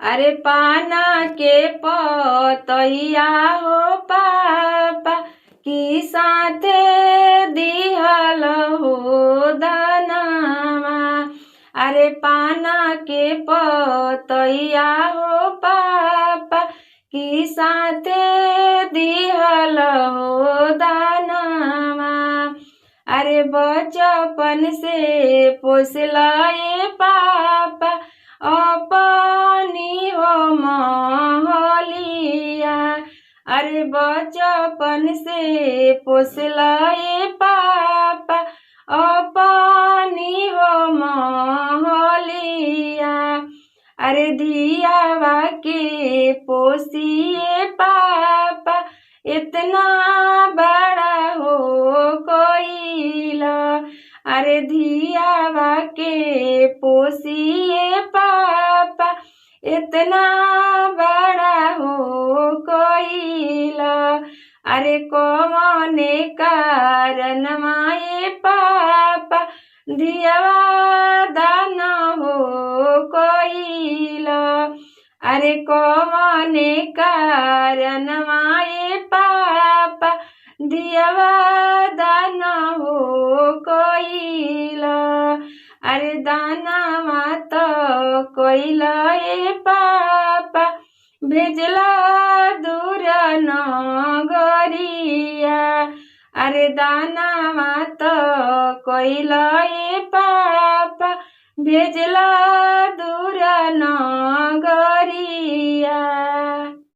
अरे पाना के पतैया हो पापा की साथे दिहल हो दनामा। अरे पाना के पतैया हो पापा की साथे दिहल हो दनामा। अरे बचपन से पोसलाए पापा अपनी हो महलिया। अरे बचपन से पोसलाए पापा अपनी हो महलिया। अरे धियावा के पोसिए पापा इतना बड़ा हो कोइला। अरे धियावा के पोसिए पापा इतना बड़ा हो कोइला। अरे कौने कारण माए पापा धियावा दाना हो कोइला। अरे कौने कारण माए पापा धियावा दाना हो कोइला। अरे दाना मात कोइला ए पापा भेजला दूर नगरिया। अरे दाना मात कोइला ए पापा भेजला दूर नगरिया।